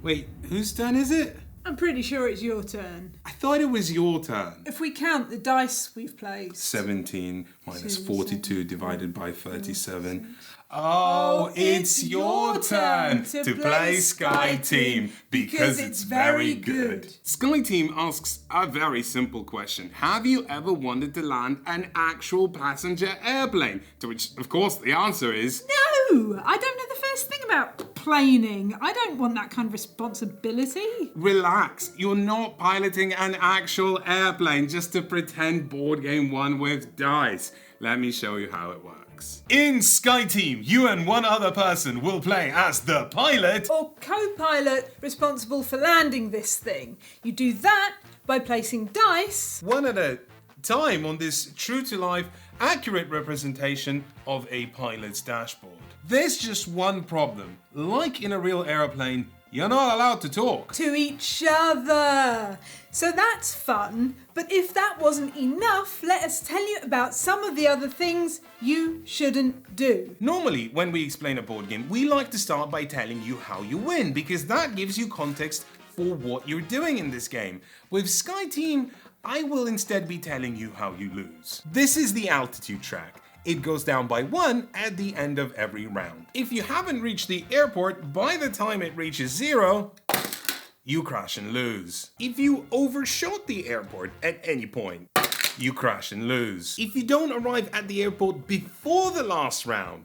Wait, whose turn is it? I'm pretty sure it's your turn. I thought it was your turn. If we count the dice we've placed. 17 minus 42 divided by 37. Oh, it's your turn to play Sky Team because it's very good. Sky Team asks a very simple question. Have you ever wanted to land an actual passenger airplane? To which, of course, the answer is... No! I don't know the first thing about planing. I don't want that kind of responsibility. Relax. You're not piloting an actual airplane just to pretend board game 1 with dice. Let me show you how it works. In Sky Team, you and one other person will play as the pilot or co-pilot responsible for landing this thing. You do that by placing dice one at a time on this true-to-life, accurate representation of a pilot's dashboard. There's just one problem. Like in a real airplane, you're not allowed to talk. To each other. So that's fun, but if that wasn't enough, let us tell you about some of the other things you shouldn't do. Normally, when we explain a board game, we like to start by telling you how you win, because that gives you context for what you're doing in this game. With Sky Team, I will instead be telling you how you lose. This is the altitude track. It goes down by 1 at the end of every round. If you haven't reached the airport by the time it reaches 0, you crash and lose. If you overshot the airport at any point, you crash and lose. If you don't arrive at the airport before the last round,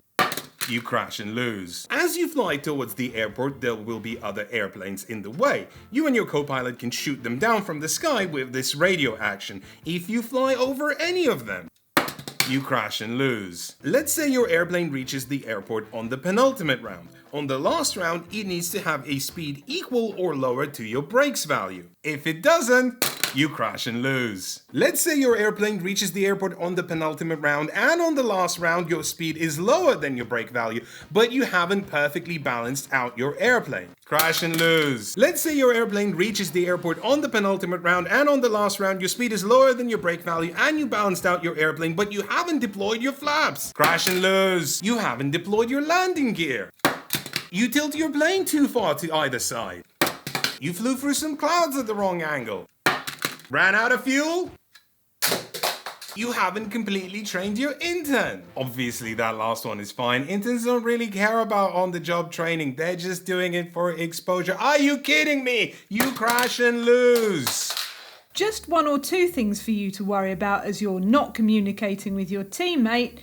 you crash and lose. As you fly towards the airport, there will be other airplanes in the way. You and your co-pilot can shoot them down from the sky with this radio action. If you fly over any of them, you crash and lose. Let's say your airplane reaches the airport on the penultimate round. On the last round, it needs to have a speed equal or lower to your brakes value. If it doesn't, you crash and lose. Let's say your airplane reaches the airport on the penultimate round, and on the last round your speed is lower than your brake value, but you haven't perfectly balanced out your airplane. Crash and lose. Let's say your airplane reaches the airport on the penultimate round, and on the last round your speed is lower than your brake value, and you balanced out your airplane, but you haven't deployed your flaps. Crash and lose. You haven't deployed your landing gear. You tilt your plane too far to either side. You flew through some clouds at the wrong angle. Ran out of fuel? You haven't completely trained your intern. Obviously that last one is fine. Interns don't really care about on-the-job training. They're just doing it for exposure. Are you kidding me? You crash and lose. Just 1 or 2 things for you to worry about as you're not communicating with your teammate.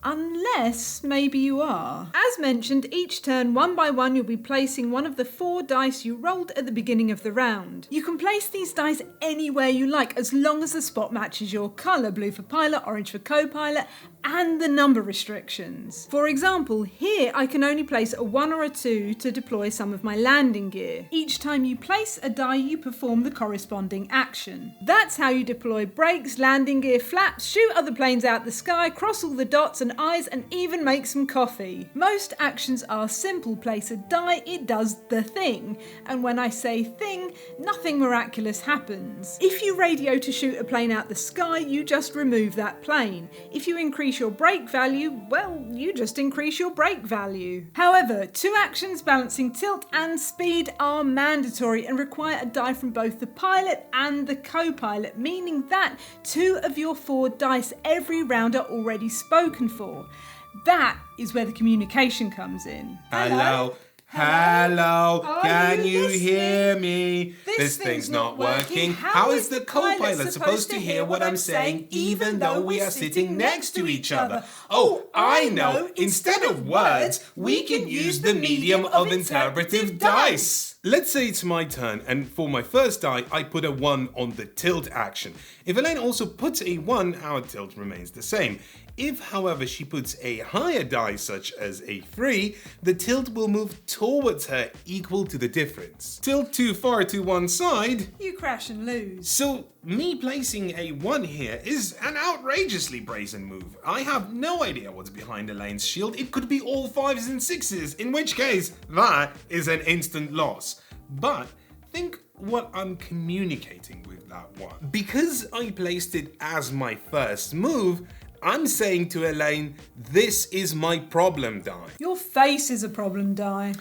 Unless maybe you are. As mentioned, each turn, 1 by 1, you'll be placing one of the 4 dice you rolled at the beginning of the round. You can place these dice anywhere you like, as long as the spot matches your colour, blue for pilot, orange for co-pilot, and the number restrictions. For example, here I can only place a 1 or a 2 to deploy some of my landing gear. Each time you place a die, you perform the corresponding action. That's how you deploy brakes, landing gear, flaps, shoot other planes out the sky, cross all the dots and eyes, and even make some coffee. Most actions are simple. Place a die, it does the thing. And when I say thing, nothing miraculous happens. If you radio to shoot a plane out the sky, you just remove that plane. If you increase your brake value, well, you just increase your brake value. However, 2 actions balancing tilt and speed are mandatory and require a die from both the pilot and the co-pilot, meaning that 2 of your 4 dice every round are already spoken for. That is where the communication comes in. Hello? Can you hear me? This thing's not working. How is the co-pilot supposed to hear what I'm saying even though we are sitting next to each other? Oh, I know. Instead of words, we can use the medium of interpretive dice. Let's say it's my turn, and for my first die, I put a 1 on the tilt action. If Elaine also puts a 1, our tilt remains the same. If, however, she puts a higher die, such as a 3, the tilt will move towards her, equal to the difference. Tilt too far to one side, you crash and lose. So, me placing a 1 here is an outrageously brazen move. I have no idea what's behind Elaine's shield. It could be all 5s and 6s, in which case, that is an instant loss. But think what I'm communicating with that 1. Because I placed it as my first move, I'm saying to Elaine, this is my problem die. Your face is a problem die.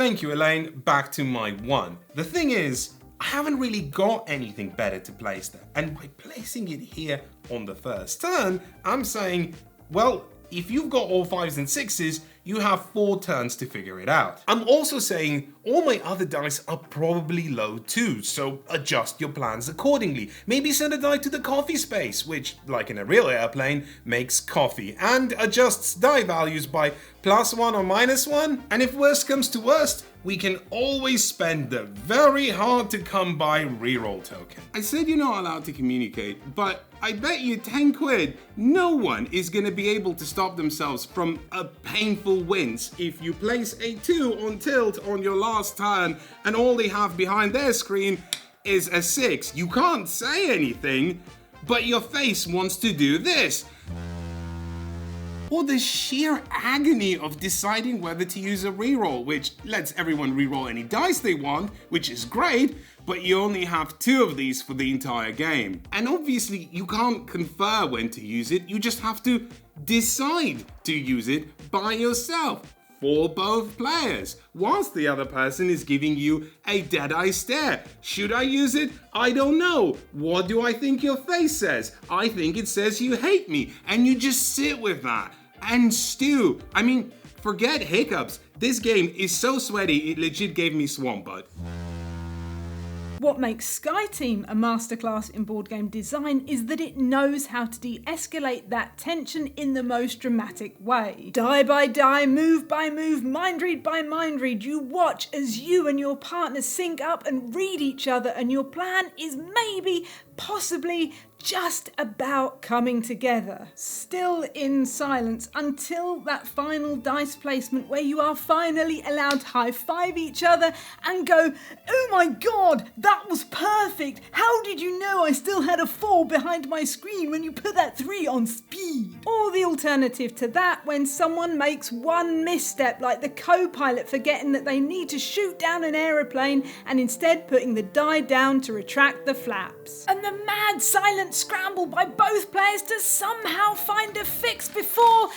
Thank you, Elaine. Back to my 1. The thing is, I haven't really got anything better to place there. And by placing it here on the first turn, I'm saying, well, if you've got all 5s and 6s, you have 4 turns to figure it out. I'm also saying all my other dice are probably low too, so adjust your plans accordingly. Maybe send a die to the coffee space, which, like in a real airplane, makes coffee, and adjusts die values by +1 or -1. And if worst comes to worst, we can always spend the very hard to come by reroll token. I said you're not allowed to communicate, but I bet you 10 quid, no one is gonna be able to stop themselves from a painful wince if you place a 2 on tilt on your last turn and all they have behind their screen is a 6. You can't say anything, but your face wants to do this. Or the sheer agony of deciding whether to use a reroll, which lets everyone reroll any dice they want, which is great, but you only have 2 of these for the entire game. And obviously you can't confer when to use it, you just have to decide to use it by yourself for both players, whilst the other person is giving you a dead-eye stare. Should I use it? I don't know. What do I think your face says? I think it says you hate me, and you just sit with that and stew. I mean, forget Hiccups. This game is so sweaty, it legit gave me swamp butt. What makes Sky Team a masterclass in board game design is that it knows how to de-escalate that tension in the most dramatic way. Die by die, move by move, mind read by mind read, you watch as you and your partner sync up and read each other, and your plan is maybe, possibly, just about coming together. Still in silence until that final dice placement where you are finally allowed to high-five each other and go, "Oh my god, that was perfect! How did you know I still had a 4 behind my screen when you put that 3 on speed?" Or the alternative to that, when someone makes one misstep, like the co-pilot forgetting that they need to shoot down an aeroplane and instead putting the die down to retract the flaps. And the mad silent scramble by both players to somehow find a fix before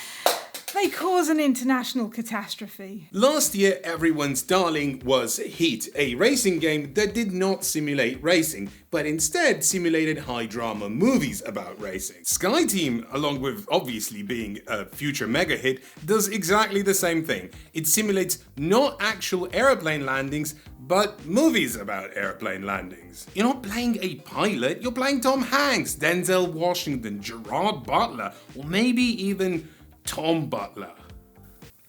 they cause an international catastrophe. Last year, everyone's darling was Heat, a racing game that did not simulate racing, but instead simulated high-drama movies about racing. Sky Team, along with obviously being a future mega hit, does exactly the same thing. It simulates not actual airplane landings, but movies about airplane landings. You're not playing a pilot, you're playing Tom Hanks, Denzel Washington, Gerard Butler, or maybe even Tom Butler.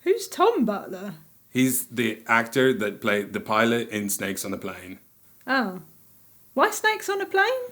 Who's Tom Butler? He's the actor that played the pilot in Snakes on a Plane. Oh. Why Snakes on a Plane?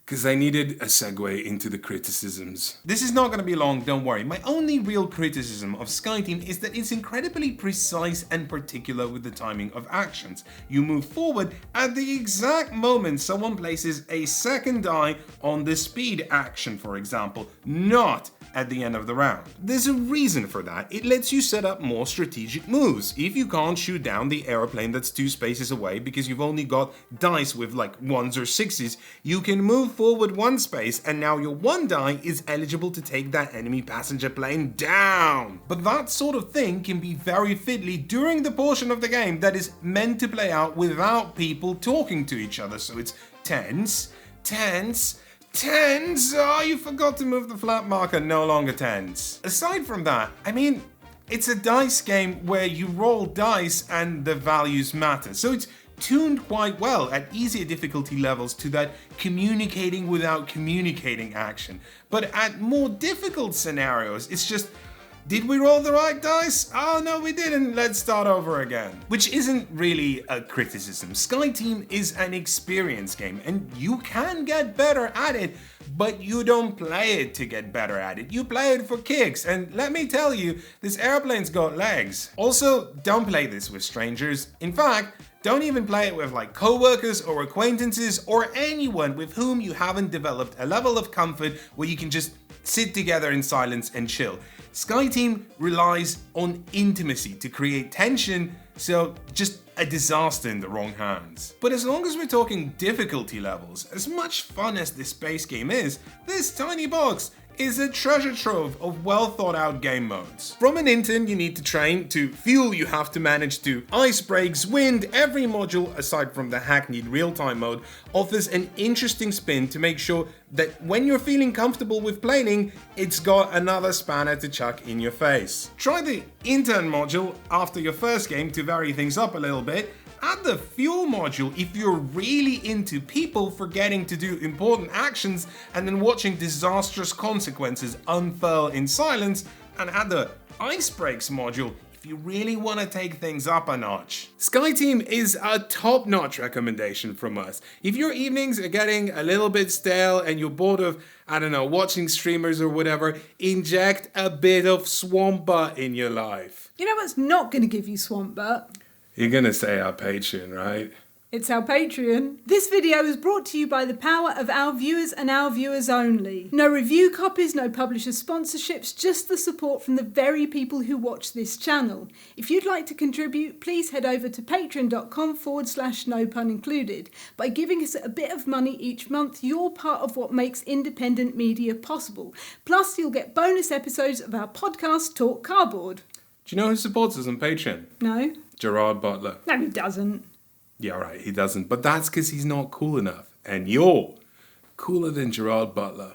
Because I needed a segue into the criticisms. This is not going to be long, don't worry. My only real criticism of Sky Team is that it's incredibly precise and particular with the timing of actions. You move forward at the exact moment someone places a second die on the speed action, for example, not at the end of the round. There's a reason for that. It lets you set up more strategic moves. If you can't shoot down the airplane that's 2 spaces away because you've only got dice with like 1s or 6s, you can move forward 1 space and now your 1 die is eligible to take that enemy passenger plane down. But that sort of thing can be very fiddly during the portion of the game that is meant to play out without people talking to each other, so it's tense. Oh, you forgot to move the flat marker, no longer tense. Aside from that, I mean, it's a dice game where you roll dice and the values matter. So it's tuned quite well at easier difficulty levels to that communicating without communicating action. But at more difficult scenarios, it's just, did we roll the right dice? Oh no, we didn't. Let's start over again. Which isn't really a criticism. Sky Team is an experience game and you can get better at it, but you don't play it to get better at it. You play it for kicks, and let me tell you, this airplane's got legs. Also, don't play this with strangers. In fact, don't even play it with like co-workers or acquaintances or anyone with whom you haven't developed a level of comfort where you can just sit together in silence and chill. Sky Team relies on intimacy to create tension, so just a disaster in the wrong hands. But as long as we're talking difficulty levels, as much fun as this space game is, this tiny box is a treasure trove of well thought out game modes. From an intern you need to train, to fuel you have to manage, to ice breaks, wind, every module aside from the hackneyed real-time mode offers an interesting spin to make sure that when you're feeling comfortable with planning, it's got another spanner to chuck in your face. Try the intern module after your first game to vary things up a little bit. Add the fuel module if you're really into people forgetting to do important actions and then watching disastrous consequences unfurl in silence, and add the ice breaks module if you really want to take things up a notch. SkyTeam is a top-notch recommendation from us. If your evenings are getting a little bit stale and you're bored of, I don't know, watching streamers or whatever, inject a bit of swamp butt in your life. You know what's not going to give you swamp butt? You're gonna say our Patreon, right? It's our Patreon. This video is brought to you by the power of our viewers and our viewers only. No review copies, no publisher sponsorships, just the support from the very people who watch this channel. If you'd like to contribute, please head over to patreon.com/no pun included. By giving us a bit of money each month, you're part of what makes independent media possible. Plus, you'll get bonus episodes of our podcast, Talk Cardboard. Do you know who supports us on Patreon? No? Gerard Butler. No, he doesn't. Yeah, right, he doesn't. But that's because he's not cool enough. And you're cooler than Gerard Butler.